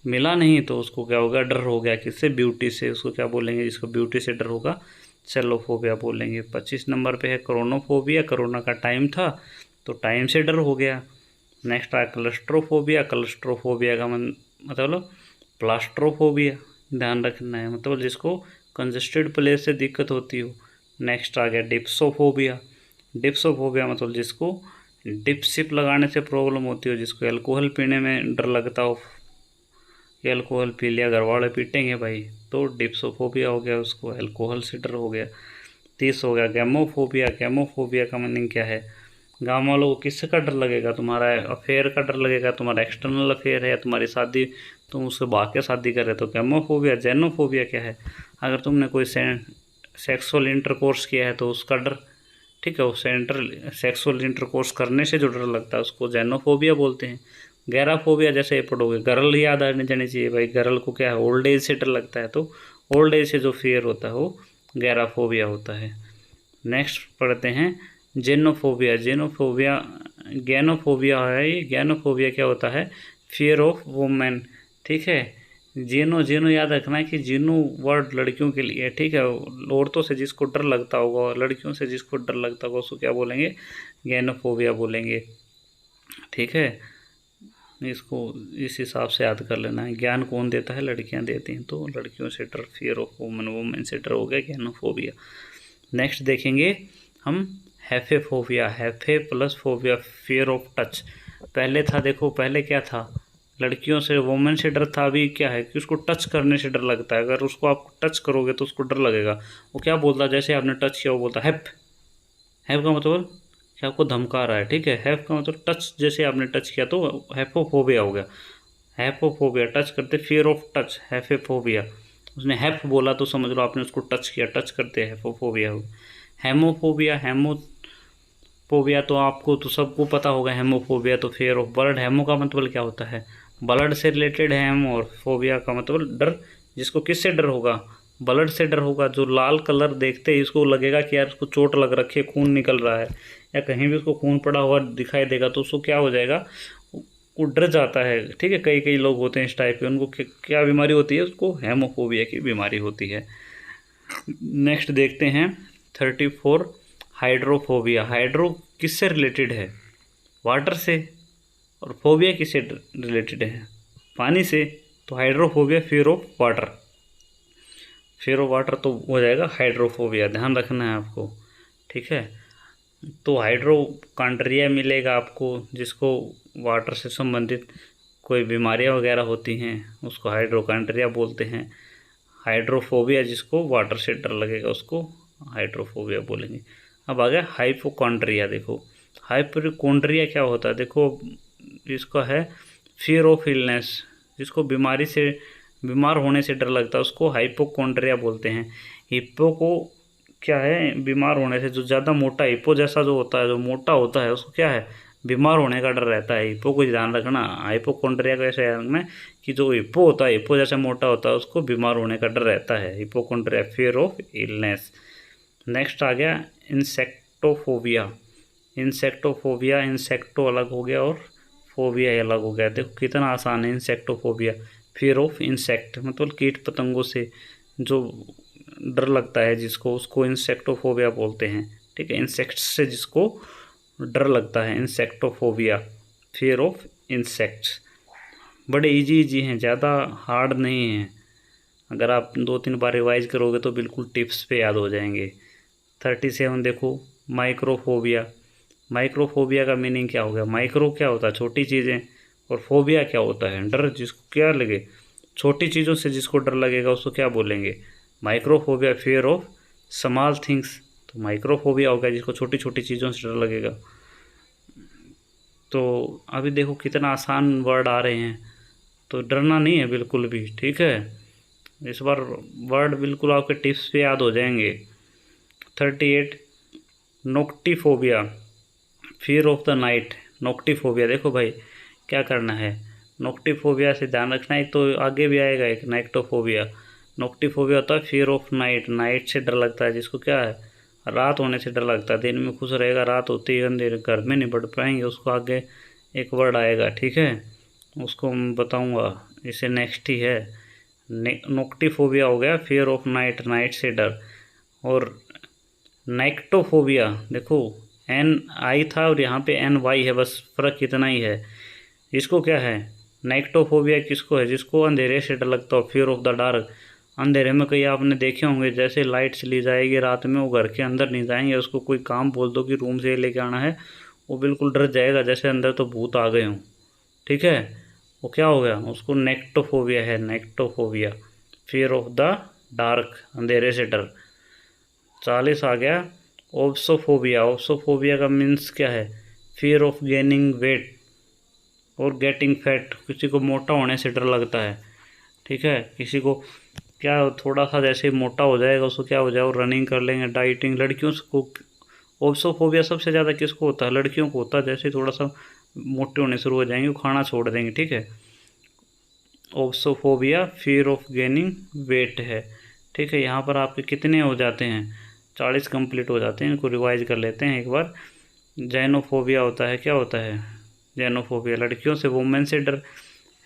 मिला नहीं तो उसको क्या होगा, डर हो गया किससे, ब्यूटी से, उसको क्या बोलेंगे, जिसको ब्यूटी से डर होगा सेलोफोबिया बोलेंगे। 25 नंबर पे है क्रोनोफोबिया, कोरोना का टाइम था तो टाइम से डर हो गया। नेक्स्ट आया क्लस्ट्रोफोबिया, क्लस्ट्रोफोबिया का मतलब प्लास्ट्रोफोबिया, ध्यान रखना है, मतलब जिसको कंजेस्टेड प्लेस से दिक्कत होती हो। नेक्स्ट आ गया डिप्सोफोबिया, डिप्सोफोबिया मतलब जिसको डिप सिप लगाने से प्रॉब्लम होती हो, जिसको अल्कोहल पीने में डर लगता हो, कि अल्कोहल पी लिया घर वाले पीटेंगे भाई, तो डिप्सोफोबिया हो गया, उसको अल्कोहल से डर हो गया। 30 हो गया गैमोफोबिया। गैमोफोबिया का मीनिंग क्या है, गाँव वालों को किससे का डर लगेगा, तुम्हारा अफेयर का डर लगेगा, तुम्हारा एक्सटर्नल अफेयर है, तुम्हारी शादी, तुम उससे भाग के शादी कर रहे, तो गैमोफोबिया। जेनोफोबिया क्या है, अगर तुमने कोई सेक्सुअल इंटरकोर्स किया है तो उसका डर। ठीक है, उस सेक्सुअल इंटरकोर्स करने से जो डर लगता है उसको जेनोफोबिया बोलते हैं। गैराफोबिया जैसे पढ़ोगे, गर्ल याद आने जानी चाहिए भाई, गर्ल को क्या है, ओल्ड एज से डर लगता है, तो ओल्ड एज से जो फियर होता है वो गैराफोबिया होता है। नेक्स्ट पढ़ते हैं जेनोफोबिया। जेनोफोबिया गैनोफोबिया है, ये गैनोफोबिया क्या होता है? फियर ऑफ वुमेन, ठीक है। जेनो जेनो याद रखना है कि जेनो वर्ड लड़कियों के लिए है, ठीक है। औरतों से जिसको डर लगता होगा और लड़कियों से जिसको डर लगता होगा उसको क्या बोलेंगे? गैनोफोबिया बोलेंगे, ठीक है। इसको इस हिसाब से याद कर लेना है। ज्ञान कौन देता है? लड़कियां देती हैं, तो लड़कियों से डर फियर ऑफ वुमेन, वुमेन से डर हो गया गैनोफोबिया। नेक्स्ट देखेंगे हम haphephobia. Haphe plus phobia, fear of touch. पहले था, देखो पहले क्या था? लड़कियों से वुमेन से डर था, अभी क्या है कि उसको टच करने से डर लगता है। अगर उसको आप टच करोगे तो उसको डर लगेगा। वो क्या बोलता है? जैसे आपने टच किया वो बोलता है हेप। हेप का मतलब कि आपको धमका रहा है, ठीक है। हेप का मतलब टच, जैसे आपने टच किया तो हेपोफोबिया हो गया। हेपोफोबिया टच करते, फियर ऑफ टच, हेफेफोबिया। उसने हेप बोला तो समझ लो आपने उसको टच किया, टच करते हेपोफोबिया हो। हेमोफोबिया, हेमोफोबिया तो आपको तो सबको पता होगा। हेमोफोबिया तो फियर ऑफ ब्लड। हेमो का मतलब क्या होता है? ब्लड से रिलेटेड है हेम, और फोबिया का मतलब डर। जिसको किससे डर होगा? ब्लड से डर होगा। जो लाल कलर देखते ही इसको लगेगा कि यार उसको चोट लग रखी है, खून निकल रहा है, या कहीं भी उसको खून पड़ा हुआ दिखाई देगा तो उसको क्या हो जाएगा? वो डर जाता है, ठीक है। कई कई लोग होते हैं इस टाइप के, उनको क्या बीमारी होती है? उसको हेमोफोबिया की बीमारी होती है। नेक्स्ट देखते हैं 34 हाइड्रोफोबिया। हाइड्रो किससे रिलेटेड है? वाटर से। और फोबिया किससे रिलेटेड है? पानी से। तो hydrophobia fear of water. Fear of water तो हो जाएगा हाइड्रोफोबिया, ध्यान रखना है आपको, ठीक है। तो हाइड्रोकॉन्ड्रिया मिलेगा आपको, जिसको वाटर से संबंधित कोई बीमारियां वगैरह होती हैं उसको हाइड्रोकॉन्ड्रिया बोलते हैं। हाइड्रोफोबिया जिसको वाटर से डर लगेगा उसको हाइड्रोफोबिया बोलेंगे। अब आ गया हाइपोकॉन्ड्रिया। देखो हाइपोकॉन्ड्रिया क्या होता है? देखो इसका है फियर ऑफ इलनेस, जिसको बीमारी से, बीमार होने से डर लगता है उसको हाइपोकॉन्ड्रिया बोलते हैं। हिप्पो को क्या है? बीमार होने से, जो ज़्यादा मोटा हिप्पो जैसा जो होता है, जो मोटा होता है उसको क्या है? बीमार होने का डर रहता है। हिप्पो को ध्यान रखना। हाइपोकॉन्ड्रिया का ऐसे रखना है कि जो हिप्पो होता है, हिप्पो जैसा मोटा होता है, उसको बीमार होने का डर रहता है। हिपोकॉन्ड्रिया फियर ऑफ इलनेस। नेक्स्ट आ गया इंसेक्टोफोबिया। इंसेक्टोफोबिया, इंसेक्टो अलग हो गया और फोबिया अलग हो गया। देखो कितना आसान है। इंसेक्टोफोबिया फियर ऑफ इंसेक्ट, मतलब कीट पतंगों से जो डर लगता है जिसको, उसको इंसेक्टोफोबिया बोलते हैं, ठीक है। इंसेक्ट्स से जिसको डर लगता है, इंसेक्टोफोबिया फियर ऑफ इंसेक्ट्स। बड़े इजी इजी हैं, ज़्यादा हार्ड नहीं हैं। अगर आप 2-3 बार रिवाइज करोगे तो बिल्कुल टिप्स पे याद हो जाएंगे। 37 देखो माइक्रोफोबिया। माइक्रोफोबिया का मीनिंग क्या हो गया? माइक्रो क्या होता है? छोटी चीज़ें, और फोबिया क्या होता है? डर, जिसको क्या लगे, छोटी चीज़ों से जिसको डर लगेगा उसको क्या बोलेंगे? माइक्रोफोबिया फियर ऑफ स्मॉल थिंग्स। तो माइक्रोफोबिया हो गया जिसको छोटी छोटी चीज़ों से डर लगेगा। तो अभी देखो कितना आसान वर्ड आ रहे हैं, तो डरना नहीं है बिल्कुल भी, ठीक है। इस बार वर्ड बिल्कुल आपके टिप्स पे याद हो जाएंगे। 38 नोक्टिफोबिया फियर ऑफ द नाइट। नोक्टिफोबिया, देखो भाई क्या करना है, नोक्टिफोबिया से ध्यान रखना है। एक तो आगे भी आएगा एक नाइक्टोफोबिया। नोक्टिफोबिया होता है फियर ऑफ नाइट, नाइट से डर लगता है जिसको क्या है? रात होने से डर लगता है। दिन में खुश रहेगा, रात होती ही अंधेरे, घर में नहीं बढ़ पाएंगे, उसको आगे एक वर्ड आएगा, ठीक है, उसको मैं बताऊँगा। इसे नेक्स्ट ही है। नोक्टिफोबिया हो गया फियर ऑफ नाइट, नाइट से डर। और नाइक्टोफोबिया, देखो एन आई था और यहाँ पे एन वाई है, बस फ़र्क इतना ही है। इसको क्या है? नाइक्टोफोबिया किसको है? जिसको अंधेरे से डर लगता हो, फियर ऑफ द डार्क। अंधेरे में कहीं आपने देखे होंगे, जैसे लाइट चली जाएगी रात में, वो घर के अंदर नहीं जाएंगे। उसको कोई काम बोल दो कि रूम से लेके आना है, वो बिल्कुल डर जाएगा जैसे अंदर तो भूत आ गए हों, ठीक है। वो क्या हो गया? उसको नेक्टोफोबिया है, नेक्टोफोबिया फियर ऑफ द डार्क, अंधेरे से डर। 40 आ गया ओब्सोफोबिया। ओब्सोफोबिया का मीन्स क्या है? फियर ऑफ गेनिंग वेट और गेटिंग फैट। किसी को मोटा होने से डर लगता है, ठीक है। किसी को क्या, थोड़ा सा जैसे मोटा हो जाएगा उसको क्या हो जाए, वो रनिंग कर लेंगे, डाइटिंग। लड़कियों को ओब्सोफोबिया सबसे ज़्यादा किसको होता है? लड़कियों को होता है। जैसे थोड़ा सा मोटे होने शुरू हो जाएंगे वो खाना छोड़ देंगे, ठीक है। ओब्सोफोबिया फियर ऑफ गेनिंग वेट है। ठीक है, यहाँ पर आपके कितने हो जाते हैं, 40 कंप्लीट हो जाते हैं। इनको रिवाइज कर लेते हैं एक बार। जैनोफोबिया होता है, क्या होता है, जैनोफोबिया लड़कियों से, वुमेन से डर।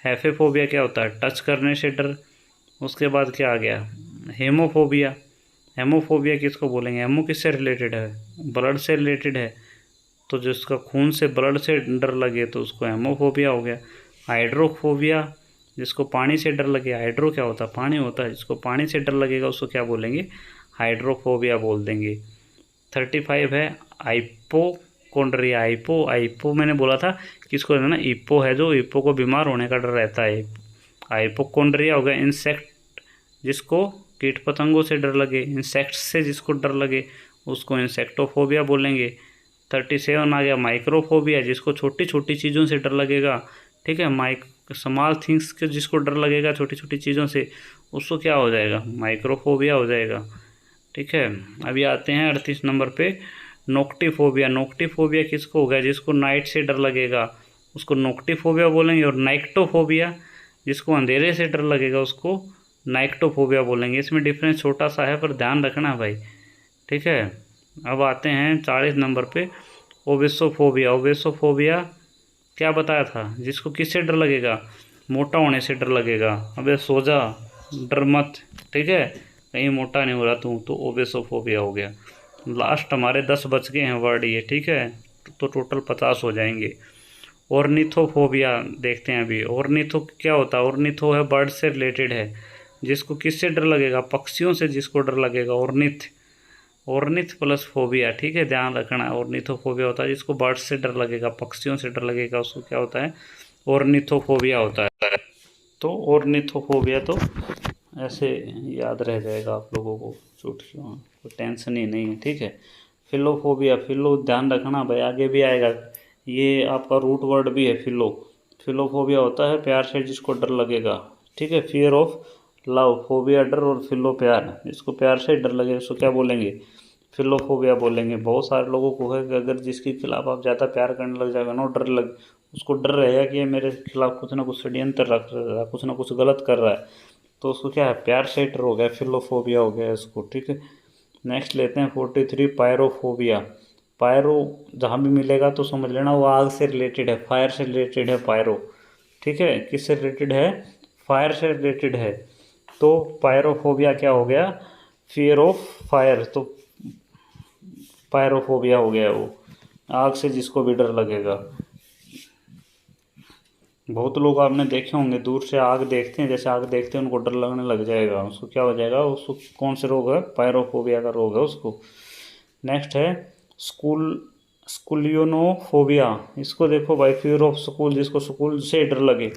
हेफेफोबिया क्या होता है, टच करने से डर। उसके बाद क्या आ गया, हेमोफोबिया। हेमोफोबिया किसको बोलेंगे, हेमो किससे रिलेटेड है, ब्लड से रिलेटेड है, तो जिसका खून से ब्लड से डर लगे तो उसको हेमोफोबिया हो गया। हाइड्रोफोबिया, जिसको पानी से डर लगे, हाइड्रो क्या होता है, पानी होता है, जिसको पानी से डर लगेगा उसको क्या बोलेंगे, हाइड्रोफोबिया बोल देंगे। 35 है हाइपोकोंड्रिया। आइपो मैंने बोला था किसको है ना, इपो है, जो इपो को बीमार होने का डर रहता है। हाइपोकोंड्रिया हो गया। इंसेक्ट, जिसको कीट पतंगों से डर लगे, इंसेक्ट्स से जिसको डर लगे उसको इंसेक्टोफोबिया बोलेंगे। 37 आ गया माइक्रोफोबिया, जिसको छोटी छोटी चीज़ों से डर लगेगा, ठीक है, स्मॉल थिंग्स के जिसको डर लगेगा छोटी छोटी चीज़ों से, उसको क्या हो जाएगा, माइक्रोफोबिया हो जाएगा। ठीक है, अभी आते हैं 38 नंबर पे, नोक्टिफोबिया। नोक्टिफोबिया किसको हो गया, जिसको नाइट से डर लगेगा उसको नोक्टिफोबिया बोलेंगे। और नाइक्टोफोबिया, जिसको अंधेरे से डर लगेगा उसको नाइक्टोफोबिया बोलेंगे। इसमें डिफरेंस छोटा सा है पर ध्यान रखना भाई, ठीक है। अब आते हैं 40 नंबर पे, ओबेसोफोबिया। ओबेसोफोबिया क्या बताया था, जिसको किससे डर लगेगा, मोटा होने से डर लगेगा। अबे सो जा, डर मत, ठीक है, कहीं मोटा नहीं हो रहा तू, तो ओबेसोफोबिया हो गया। लास्ट हमारे 10 बच गए हैं वर्ड ये, ठीक है, तो टोटल 50 हो जाएंगे। ऑर्निथोफोबिया देखते हैं अभी। ऑर्निथो क्या होता है, ऑर्निथो है बर्ड से रिलेटेड है, जिसको किससे डर लगेगा, पक्षियों से जिसको डर लगेगा, ऑर्निथ। ऑर्निथ प्लस फोबिया, ठीक है, ध्यान रखना है। ऑर्निथोफोबिया होता है जिसको बर्ड से डर लगेगा, पक्षियों से डर लगेगा, उसको क्या होता है, ऑर्निथोफोबिया होता है। तो ऑर्निथोफोबिया तो ऐसे याद रह जाएगा आप लोगों को, चुटकियों, कोई टेंशन ही नहीं है, ठीक है। फिलोफोबिया, फिलो ध्यान रखना भाई, आगे भी आएगा, ये आपका रूट वर्ड भी है फिलो। फिलोफोबिया होता है प्यार से जिसको डर लगेगा, ठीक है। फियर ऑफ लव, फोबिया डर, और फिलो प्यार, जिसको प्यार से डर लगे उसको क्या बोलेंगे, फिलोफोबिया बोलेंगे। बहुत सारे लोगों को है कि अगर जिसके खिलाफ आप ज़्यादा प्यार करने लग जाएगा ना, डर लग, उसको डर रहेगा कि ये मेरे खिलाफ कुछ ना कुछ षड्यंत्र रख रहा है, कुछ ना कुछ गलत कर रहा है, तो उसको क्या है, प्यार से डर हो गया, फिलोफोबिया हो गया इसको, ठीक है। नेक्स्ट लेते हैं 43 पायरोफोबिया। पायरो जहाँ भी मिलेगा तो समझ लेना वो आग से रिलेटेड है, फायर से रिलेटेड है पायरो, ठीक है, किससे रिलेटेड है, फायर से रिलेटेड है। तो पायरोफोबिया क्या हो गया, फियर ऑफ फायर, तो पायरोफोबिया हो गया वो, आग से जिसको भी डर लगेगा। बहुत लोग आपने देखे होंगे दूर से आग देखते हैं, जैसे आग देखते हैं उनको डर लगने लग जाएगा, उसको क्या हो जाएगा, उसको कौन से रोग है, पायरोफोबिया का रोग है उसको। नेक्स्ट है स्कूलियोनोफोबिया। इसको देखो भाई, फियर ऑफ स्कूल, जिसको स्कूल से डर लगे।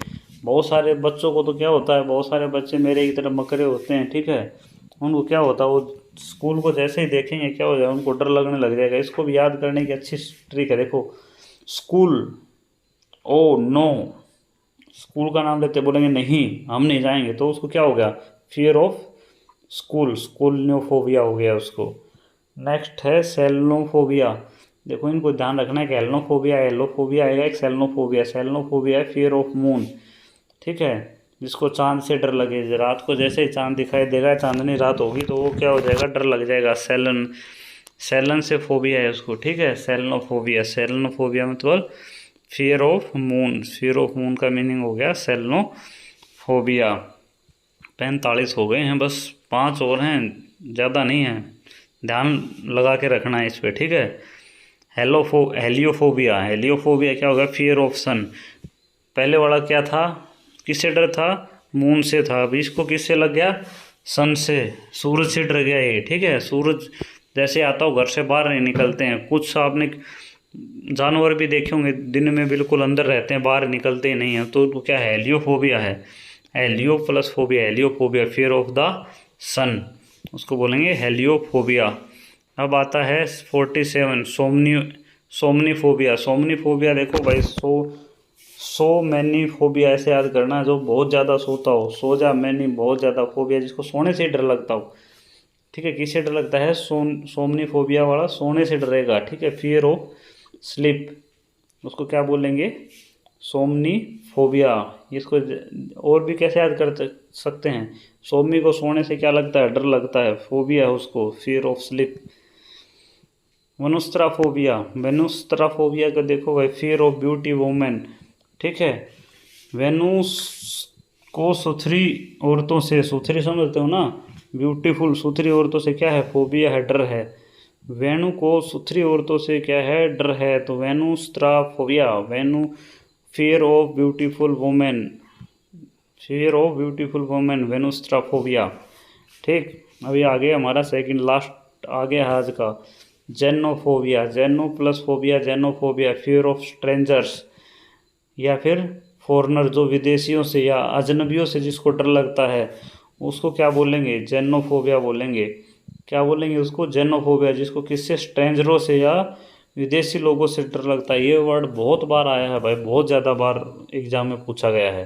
बहुत सारे बच्चों को तो क्या होता है, बहुत सारे बच्चे मेरे की तरह मकरे होते हैं, ठीक है, उनको क्या होता है, वो स्कूल को जैसे ही देखेंगे क्या हो जाएगा, उनको डर लगने लग जाएगा। इसको भी याद करने की अच्छी ट्रिक है, देखो स्कूल, ओ नो, स्कूल का नाम लेते बोलेंगे नहीं हम नहीं जाएंगे, तो उसको क्या हो गया, फियर ऑफ स्कूल, स्कूलियोफोबिया हो गया उसको। नेक्स्ट है सेलनोफोबिया। देखो इनको ध्यान रखना है कि एलनोफोबिया, एलोफोबिया आएगा, एक सेलनोफोबिया। सेलनोफोबिया है फियर ऑफ मून, ठीक है, जिसको चांद से डर लगे, रात को जैसे ही चांद दिखाई देगा, चांदनी रात होगी तो वो क्या हो जाएगा, डर लग जाएगा। सेलन से फोबिया है उसको, ठीक है, सेलनोफोबिया। सेलनोफोबिया मतलब fear of moon, fear of moon का मीनिंग हो गया सेलनोफोबिया। 45 हो गए हैं, बस 5 और हैं, ज़्यादा नहीं है, ध्यान लगा के रखना है इस पर, ठीक है। हेलियोफोबिया। हेलियोफोबिया क्या होगा, फियर ऑफ सन। पहले वाला क्या था, किससे डर था, मून से था, अभी इसको किससे लग गया, सन से, सूरज से डर गया ये, ठीक है। सूरज जैसे आता हो घर से बाहर नहीं निकलते हैं, कुछ आपने जानवर भी देखे होंगे दिन में बिल्कुल अंदर रहते हैं, बाहर निकलते ही नहीं हैं, तो क्या है, हेलियोफोबिया है। Helio plus phobia, heliophobia fear of the sun, उसको बोलेंगे हेलियोफोबिया। अब आता है 47 सोमनीफोबिया। सोमनीफोबिया देखो भाई, सो मैनी फोबिया ऐसे याद करना, जो बहुत ज़्यादा सोता हो, सो जा मैनी बहुत ज़्यादा, फोबिया जिसको सोने से डर लगता हो, ठीक है, किससे डर लगता है, सोमनीफोबिया वाला सोने से डरेगा, ठीक है। फियर ऑफ स्लीप, उसको क्या बोलेंगे, सोमनीफोबिया। इसको और भी कैसे याद सकते हैं। सौमी को सोने से क्या लगता है? डर लगता है, फोबिया है उसको, फियर ऑफ स्लीप। वेनुस्त्राफोबिया, वेनुस्त्राफोबिया का देखो भाई, फियर ऑफ ब्यूटी वुमेन, ठीक है। वेनुस को सुथरी औरतों से, सुथरी समझते हो ना, ब्यूटीफुल, सुथरी औरतों से क्या है? फोबिया है, डर है। वेणु को सुथरी औरतों से क्या है? डर है। तो venustraphobia, venu fear of beautiful women, fear of beautiful women, venustraphobia, ठीक। अभी आगे हमारा सेकंड लास्ट आ गया आज का, जेनोफोबिया, जेनो plus phobia, xenophobia, fear of strangers या फिर फॉरनर, जो विदेशियों से या अजनबियों से जिसको डर लगता है उसको क्या बोलेंगे? जेनोफोबिया बोलेंगे। क्या बोलेंगे उसको? जेनोफोबिया, जिसको किससे? स्ट्रेंजरों से या विदेशी लोगों से डर लगता है। ये वर्ड बहुत बार आया है भाई, बहुत ज़्यादा बार एग्जाम में पूछा गया है।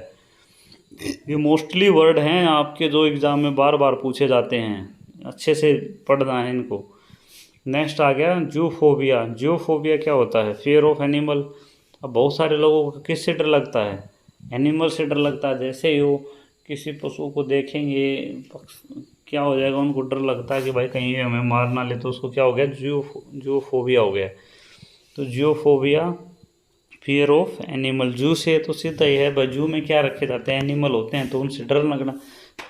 ये मोस्टली वर्ड हैं आपके जो एग्ज़ाम में बार बार पूछे जाते हैं, अच्छे से पढ़ना है इनको। नेक्स्ट आ गया जूफोबिया। जूफोबिया क्या होता है? Fear of animal. अब बहुत सारे लोगों को किससे डर लगता है? एनिमल से डर लगता है। जैसे ही वो किसी पशु को देखेंगे, क्या हो जाएगा? उनको डर लगता है कि भाई कहीं ये हमें मार ना ले, तो उसको क्या हो गया? जूफोबिया हो गया। तो जूफोबिया, फियर ऑफ एनिमल। जू से तो सीधा ही है भाई, जू में क्या रखे जाते हैं? एनिमल होते हैं, तो उनसे डर लगना,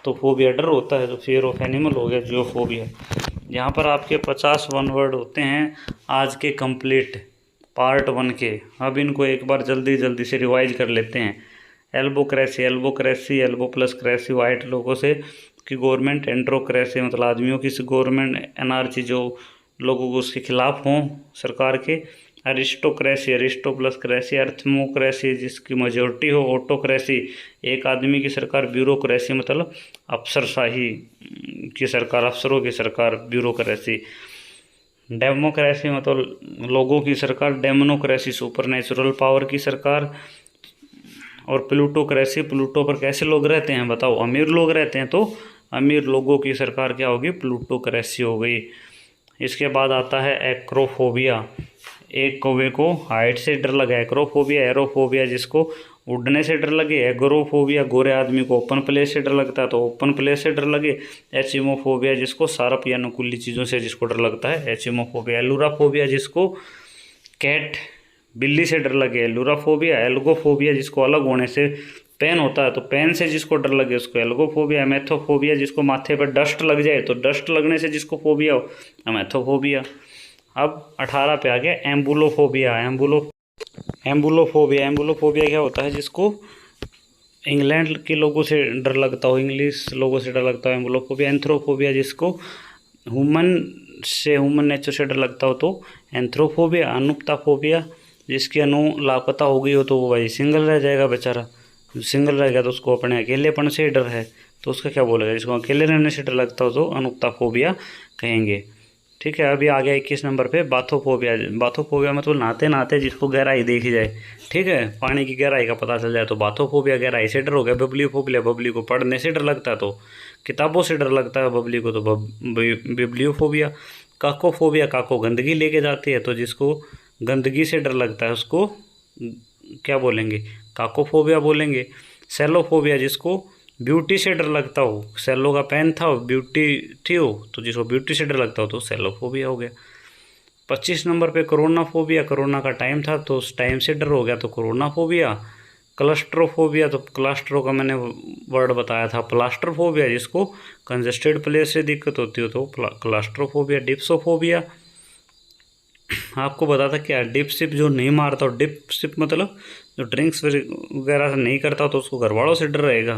तो फोबिया डर होता है, तो फियर ऑफ एनिमल हो गया जूफोबिया। यहाँ पर आपके 50 वन वर्ड होते हैं आज के कंप्लीट पार्ट 1 के। अब इनको एक बार जल्दी जल्दी से रिवाइज कर लेते हैं। एल्बोक्रेसी, एल्बोक्रेसी, एल्बो प्लस क्रेसी, वाइट लोगों से कि गवर्नमेंट, एंट्रोक्रेसी मतलब आदमियों की गवर्नमेंट, एनआरची जो लोगों को उसके खिलाफ हों सरकार के। अरिस्टोक्रेसी, अरिस्टो प्लस क्रेसी, अर्थमोक्रेसी जिसकी मेजोरिटी हो, ऑटोक्रेसी एक आदमी की सरकार, ब्यूरोक्रेसी मतलब अफसरशाही की सरकार, अफसरों की सरकार, ब्यूरोक्रेसी। डेमोक्रेसी मतलब लोगों की सरकार, डेमोक्रेसी सुपरनेचुरल पावर की सरकार। और प्लूटोक्रेसी, प्लूटो पर कैसे लोग रहते हैं बताओ? अमीर लोग रहते हैं, तो अमीर लोगों की सरकार क्या होगी? प्लूटोक्रेसी हो गई। इसके बाद आता है एक्रोफोबिया, एक कौवे को हाइट से डर लगा, एक्रोफोबिया। एरोफोबिया जिसको उड़ने से डर लगे। एगोरोफोबिया गोरे आदमी को ओपन प्लेस से डर लगता है, तो ओपन प्लेस से डर लगे। एचिमोफोबिया जिसको सार्प या नुकीली चीज़ों से जिसको डर लगता है, एचिमोफोबिया। एलुराफोबिया जिसको कैट बिल्ली से डर लगे, एलुराफोबिया। एल्गोफोबिया जिसको अलग होने से पेन होता है, तो पेन से जिसको डर लगे उसको एल्गोफोबिया। एमेथोफोबिया जिसको माथे पर डस्ट लग जाए, तो डस्ट लगने से जिसको फोबिया हो, एमेथोफोबिया। अब 18 पे आ गया एम्बुलोफोबिया। एम्बुलोफोबिया, एम्बुलोफोबिया क्या होता है? जिसको इंग्लैंड के लोगों से डर लगता हो, इंग्लिश लोगों से डर लगता हो, एम्बुलोफोबिया। एंथ्रोफोबिया जिसको ह्यूमन नेचर से डर लगता हो, तो एंथ्रोफोबिया। अनुप्ताफोबिया जिसकी अनु लापता हो गई हो, तो वो भाई सिंगल रह जाएगा बेचारा, सिंगल रहेगा तो उसको अपने अकेलेपन से डर है, तो उसका क्या बोलेगा? जिसको अकेले रहने से डर लगता हो तो अनुप्ताफोबिया कहेंगे, ठीक है। अभी आ गया 21 नंबर पे बाथोफोबिया। बाथोफोबिया मतलब नहाते नहाते जिसको गहराई देखी जाए, ठीक है, पानी की गहराई का पता चल जाए, तो बाथोफोबिया, गहराई से डर हो गया। बबलियोफोबिया, बबली को पढ़ने से डर लगता है, तो किताबों से डर लगता है बबली को, तो बिब्लियोफोबिया। काकोफोबिया, काको गंदगी लेके जाती है, तो जिसको गंदगी से डर लगता है उसको क्या बोलेंगे? काकोफोबिया बोलेंगे। सेलोफोबिया जिसको ब्यूटी से डर लगता हो, सेलो का पेन था, ब्यूटी थी हो, तो जिसको ब्यूटी से डर लगता हो तो सेलोफोबिया हो गया। 25 नंबर पे कोरोनाफोबिया, कोरोना का टाइम था तो उस टाइम से डर हो गया, तो कोरोनाफोबिया। क्लस्ट्रोफोबिया, तो क्लस्ट्रो का मैंने वर्ड बताया था। प्लास्ट्रोफोबिया जिसको कंजेस्टेड प्लेस से दिक्कत होती हो, तो क्लस्ट्रोफोबिया। डिप्सोफोबिया आपको बता था क्या, डिप सिप जो नहीं मारता हो, डिप सिप मतलब जो ड्रिंक्स वगैरह नहीं करता तो उसको घर वालों से डर रहेगा,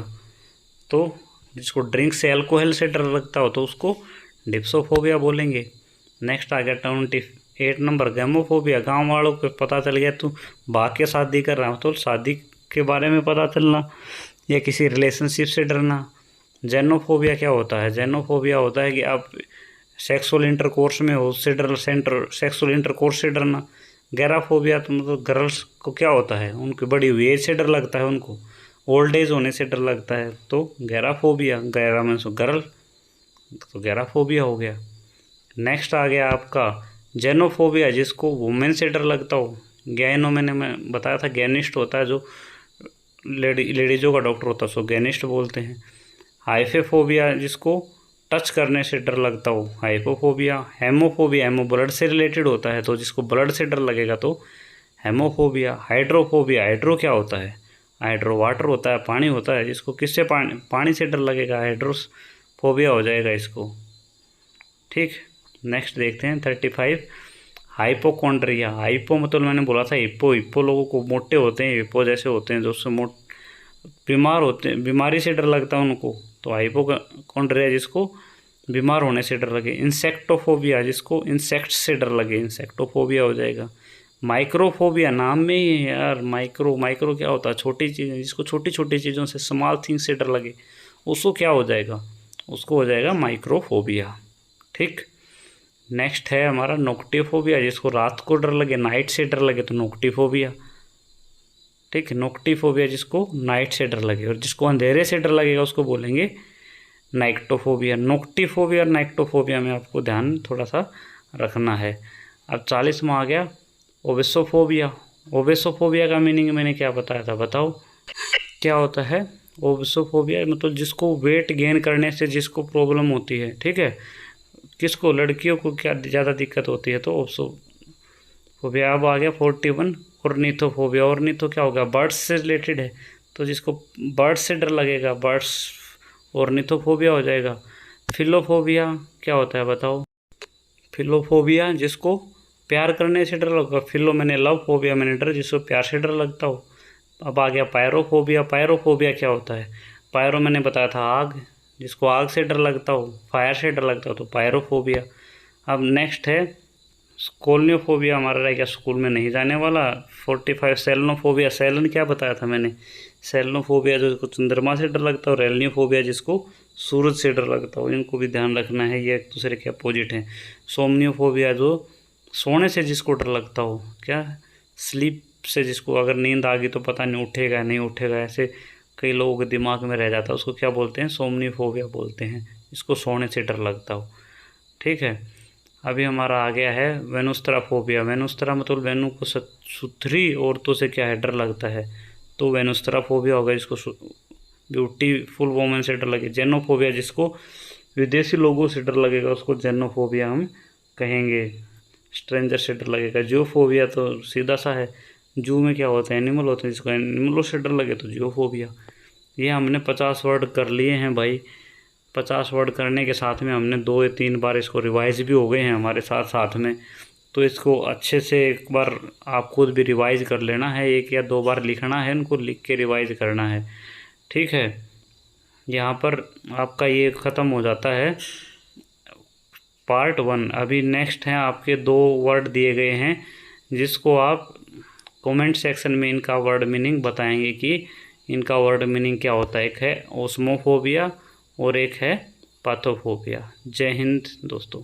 तो जिसको ड्रिंक से अल्कोहल से डर लगता हो तो उसको डिप्सोफोबिया बोलेंगे। नेक्स्ट आ गया 28 नंबर गैमोफोबिया। गांव वालों को पता चल गया तू भाग के शादी कर रहा हो, तो शादी के बारे में पता चलना या किसी रिलेशनशिप से डरना। जेनोफोबिया क्या होता है? जेनोफोबिया होता है कि आप सेक्सुअल इंटरकोर्स में हो उससे डर, सेक्सुअल इंटरकोर्स से डरना। गैराफोबिया तो मतलब गर्ल्स को क्या होता है? उनकी बड़ी हुई एज से डर लगता है, उनको ओल्ड एज होने से डर लगता है, तो गैराफोबिया। गैरा मीन्स गर्ल, तो गैराफोबिया हो गया। नेक्स्ट आ गया आपका जेनोफोबिया जिसको वुमेन से डर लगता हो। गैनो मैं बताया था, गैनिस्ट होता है जो लेडीजों का डॉक्टर होता है, सो गैनिस्ट बोलते हैं। हाइफोफोबिया जिसको टच करने से डर लगता हो, हाइपोफोबिया। हेमोफोबिया, हेमो ब्लड से रिलेटेड होता है, तो जिसको ब्लड से डर लगेगा तो हेमोफोबिया। हाइड्रोफोबिया, हाइड्रो क्या होता है? हाइड्रो वाटर होता है, पानी होता है, जिसको किससे पानी से डर लगेगा, हाइड्रोफोबिया हो जाएगा इसको। ठीक, नेक्स्ट देखते हैं 35। हाइपोकॉन्ड्रिया। हाइपो मतलब मैंने बोला था हिप्पो, हिप्पो लोगों को मोटे होते हैं, हिप्पो जैसे होते हैं, जो उससे बीमार होते हैं, बीमारी से डर लगता है उनको, तो हाइपोकॉन्ड्रिया जिसको बीमार होने से डर लगे। इंसेक्टोफोबिया, जिसको इंसेक्ट से डर लगे, इंसेक्टोफोबिया हो जाएगा। माइक्रोफोबिया, नाम में ही है यार, माइक्रो क्या होता है? छोटी चीज़ें, जिसको छोटी छोटी चीज़ों से, स्मॉल थिंग से डर लगे, उसको क्या हो जाएगा? उसको हो जाएगा माइक्रोफोबिया। ठीक, नेक्स्ट है हमारा नोक्टिफोबिया, जिसको रात को डर लगे, नाइट से डर लगे, तो नोक्टिफोबिया। ठीक है, नोक्टिफोबिया जिसको नाइट से डर लगे, और जिसको अंधेरे से डर लगेगा उसको बोलेंगे नाइक्टोफोबिया। नोक्टिफोबिया और नाइक्टोफोबिया में आपको ध्यान थोड़ा सा रखना है। अब 40वां आ गया ओबेसोफोबिया। ओबेसोफोबिया का मीनिंग मैंने क्या बताया था, बताओ क्या होता है? ओबेसोफोबिया मतलब जिसको वेट गेन करने से जिसको प्रॉब्लम होती है, ठीक है, किसको? लड़कियों को क्या ज़्यादा दिक्कत होती है, तो ओबेसोफोबिया। अब आ गया 41 ऑर्निथोफोबिया। ऑर्निथो क्या होगा? बर्ड्स से रिलेटेड है, तो जिसको बर्ड्स से डर लगेगा, बर्ड्स, ऑर्निथोफोबिया हो जाएगा। फिलोफोबिया क्या होता है बताओ? फिलोफोबिया जिसको प्यार करने से डर लगता, फिलो मैंने लव, फोबिया मैंने डर, जिसको प्यार से डर लगता हो। अब आ गया पायरोफोबिया। पायरोफोबिया क्या होता है? पायरो मैंने बताया था आग, जिसको आग से डर लगता हो, फायर से डर लगता हो, तो पायरोफोबिया। अब नेक्स्ट है कोलनियोफोबिया, हमारा रह गया स्कूल में नहीं जाने वाला। 45 सेलनोफोबिया। सेलन क्या बताया था मैंने? सेलनोफोबिया जिसको चंद्रमा से डर लगता हो, रेलनियोफोबिया जिसको सूरज से डर लगता हो। इनको भी ध्यान रखना है, ये एक दूसरे के अपोजिट हैं। सोमनियोफोबिया जो सोने से जिसको डर लगता हो, क्या? स्लीप से जिसको अगर नींद आ गई तो पता नहीं उठेगा नहीं उठेगा, ऐसे कई लोगों के दिमाग में रह जाता है, उसको क्या बोलते हैं? सोमनियोफोबिया बोलते हैं, जिसको सोने से डर लगता हो। ठीक है, अभी हमारा आ गया है वेनुस्त्राफोबिया। वेनुस्त्रा मतलब वेनु को सुथरी औरतों से क्या है? डर लगता है, तो वेनुस्त्राफोबिया होगा, जिसको ब्यूटीफुल वोमेन से डर लगे। जेनोफोबिया जिसको विदेशी लोगों से डर लगेगा, उसको जेनोफोबिया हम कहेंगे, स्ट्रेंजर से डर लगेगा। जियोफोबिया तो सीधा सा है, जू में क्या होता है? एनिमल होते हैं, जिसको एनिमलों से डर लगे तो जियोफोबिया। ये हमने 50 वर्ड कर लिए हैं भाई। 50 वर्ड करने के साथ में हमने 2 या 3 बार इसको रिवाइज भी हो गए हैं हमारे साथ साथ में, तो इसको अच्छे से एक बार आप खुद भी रिवाइज कर लेना है। 1 या 2 बार लिखना है, इनको लिख के रिवाइज करना है। ठीक है, यहाँ पर आपका ये ख़त्म हो जाता है पार्ट 1। अभी नेक्स्ट हैं आपके 2 वर्ड दिए गए हैं, जिसको आप कमेंट सेक्शन में इनका वर्ड मीनिंग बताएंगे कि इनका वर्ड मीनिंग क्या होता है। एक है ओस्मोफोबिया और एक है पाथोफोबिया। जय हिंद दोस्तों।